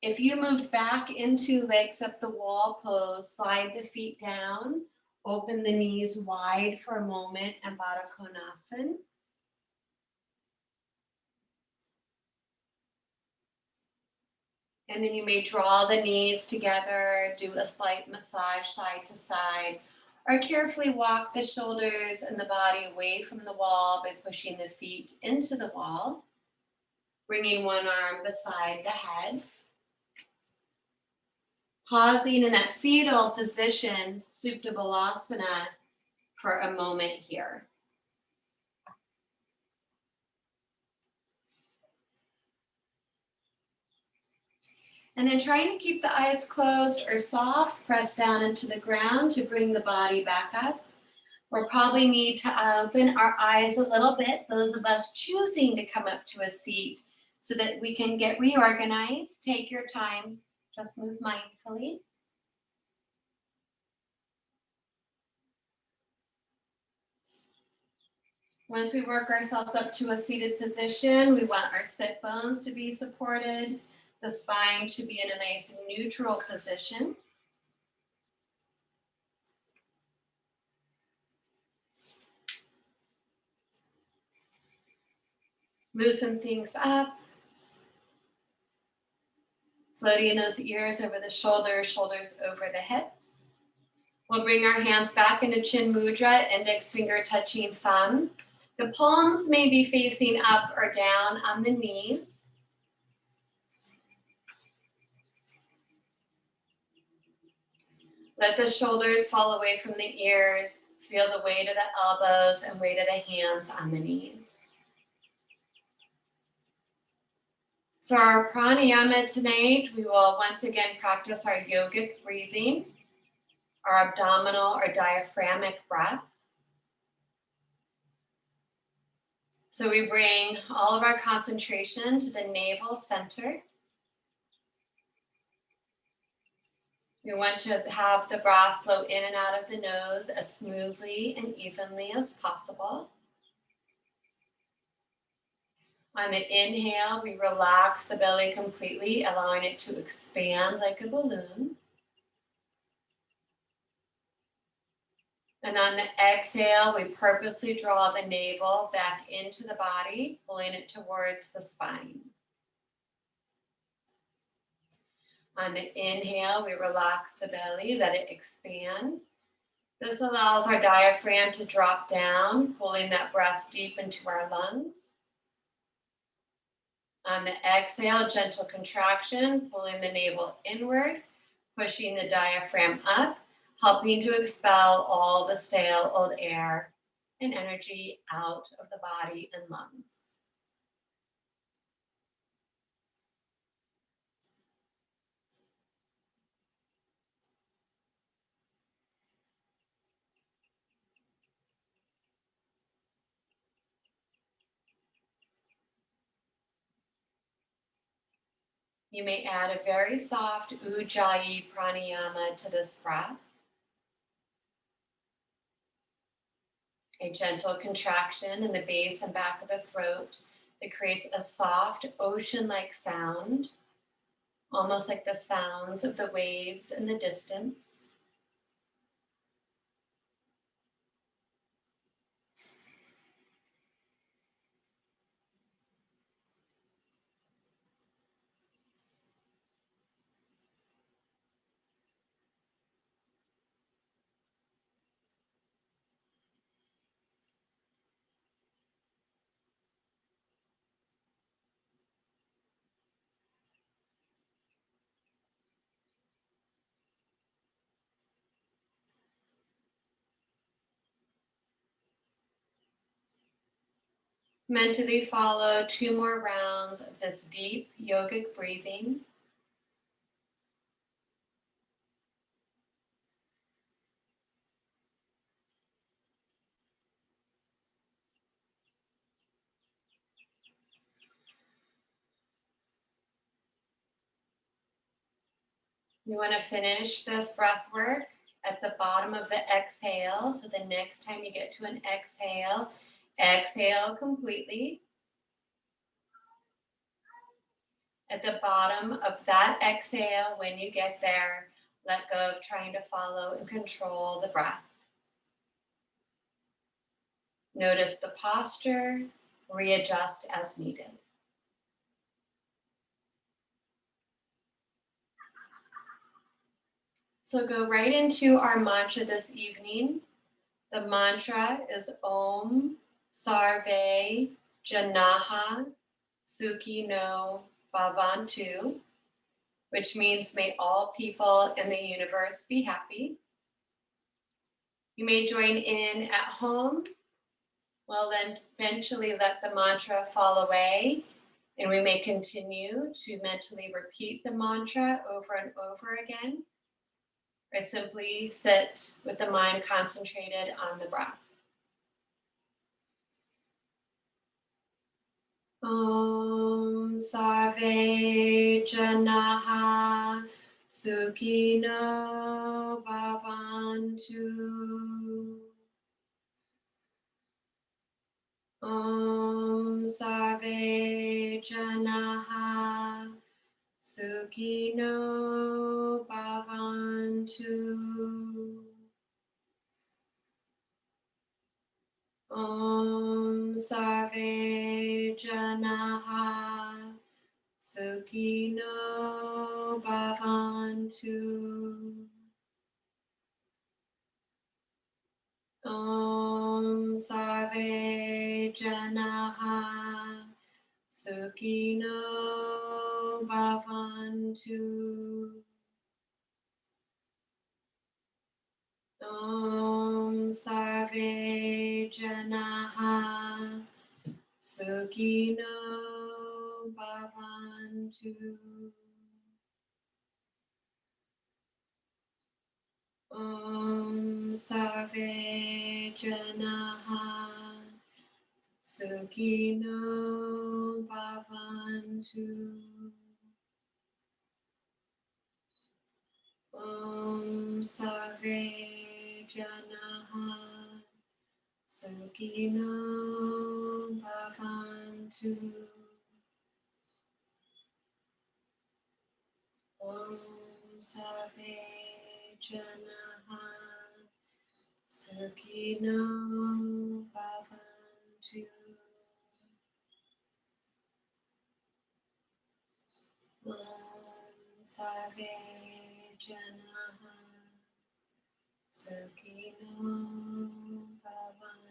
B: If you moved back into legs up the wall pose, slide the feet down, open the knees wide for a moment, and Baddha Konasana. And then you may draw the knees together, do a slight massage side to side, or carefully walk the shoulders and the body away from the wall by pushing the feet into the wall, bringing one arm beside the head. Pausing in that fetal position, Supta Balasana, for a moment here. And then trying to keep the eyes closed or soft, press down into the ground to bring the body back up. We'll probably need to open our eyes a little bit, those of us choosing to come up to a seat so that we can get reorganized. Take your time, just move mindfully. Once we work ourselves up to a seated position, we want our sit bones to be supported, the spine to be in a nice neutral position. Loosen things up. Floating those ears over the shoulders, shoulders over the hips. We'll bring our hands back into chin mudra, index finger touching thumb. The palms may be facing up or down on the knees. Let the shoulders fall away from the ears. Feel the weight of the elbows and weight of the hands on the knees. So our pranayama tonight, we will once again practice our yogic breathing, our abdominal or diaphragmic breath. So we bring all of our concentration to the navel center. We want to have the breath flow in and out of the nose as smoothly and evenly as possible. On the inhale, we relax the belly completely, allowing it to expand like a balloon. And on the exhale, we purposely draw the navel back into the body, pulling it towards the spine. On the inhale, we relax the belly, let it expand. This allows our diaphragm to drop down, pulling that breath deep into our lungs. On the exhale, gentle contraction, pulling the navel inward, pushing the diaphragm up, helping to expel all the stale old air and energy out of the body and lungs. You may add a very soft Ujjayi Pranayama to this breath. A gentle contraction in the base and back of the throat that creates a soft ocean-like sound, almost like the sounds of the waves in the distance. Mentally follow 2 more rounds of this deep yogic breathing. You want to finish this breath work at the bottom of the exhale. So the next time you get to an exhale, exhale completely. At the bottom of that exhale, when you get there, let go of trying to follow and control the breath. Notice the posture, readjust as needed. So go right into our mantra this evening. The mantra is Om Sarve Janaha Sukhino Bhavantu, which means may all people in the universe be happy. You may join in at home. Well, then eventually let the mantra fall away, and we may continue to mentally repeat the mantra over and over again, or simply sit with the mind concentrated on the breath. Om Sarve Janaha Sukhino Bhavantu. Om Sarve Janaha Sukhino Bhavantu. Om Sarve Janaha Sukhino Bhavantu. Om Sarve Janaha Sukhino Bhavantu. Om Sarve Janaha Sukhino Bhavantu. Om Sarve Janaha Sukhino Bhavantu. Om Sarve Janaha Sukhino Bhavantu. Om Sarve Janaha Sukhino Bhavantu. Om Sarve Janaha Sukhino Bhavantu.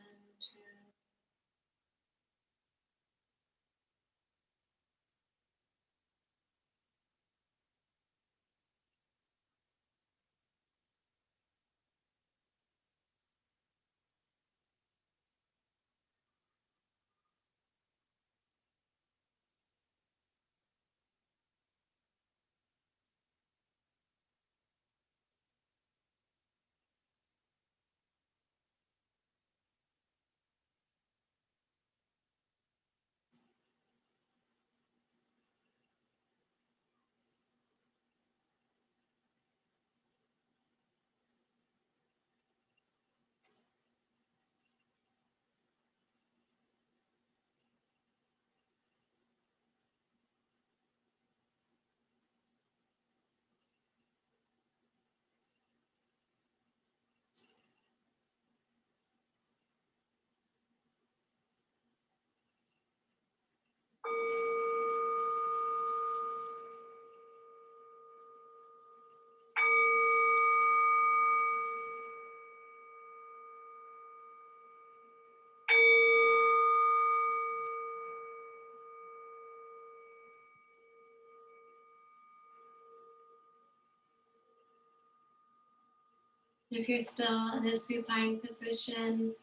B: If you're still in a supine position,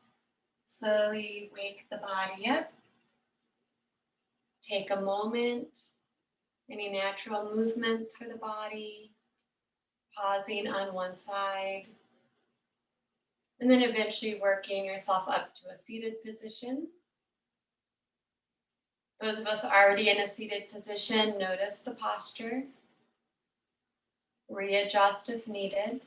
B: slowly wake the body up Take a moment, any natural movements for the body, pausing on one side, and then eventually working yourself up to a seated position. Those of us already in a seated position, notice the posture. Readjust if needed.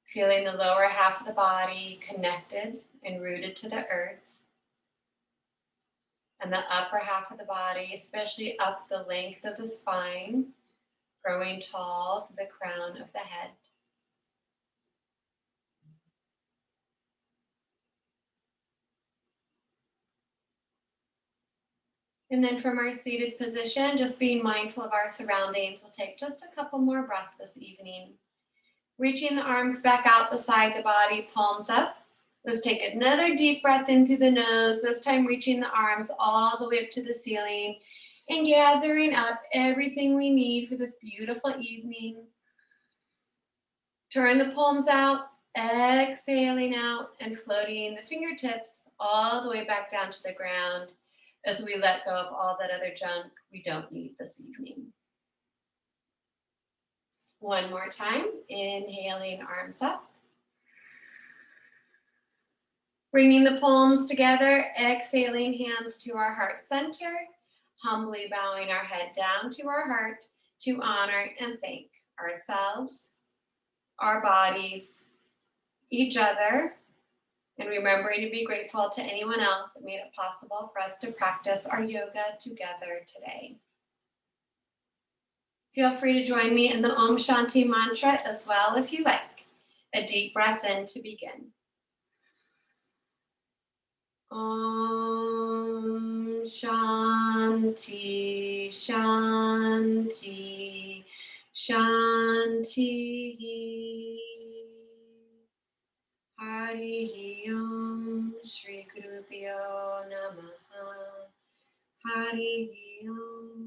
B: Feeling the lower half of the body connected and rooted to the earth. And the upper half of the body, especially up the length of the spine, growing tall to the crown of the head. And then from our seated position, just being mindful of our surroundings, we'll take just a couple more breaths this evening. Reaching the arms back out beside the body, palms up. Let's take another deep breath in through the nose, this time reaching the arms all the way up to the ceiling and gathering up everything we need for this beautiful evening. Turn the palms out, exhaling out and floating the fingertips all the way back down to the ground as we let go of all that other junk we don't need this evening. One more time, inhaling, arms up. Bringing the palms together, exhaling, hands to our heart center, humbly bowing our head down to our heart to honor and thank ourselves, our bodies, each other, and remembering to be grateful to anyone else that made it possible for us to practice our yoga together today. Feel free to join me in the Om Shanti mantra as well if you like. A deep breath in to begin. Om Shanti, Shanti, Shanti. Hari Om, Shri Guru Pyo Namaha. Hari Om.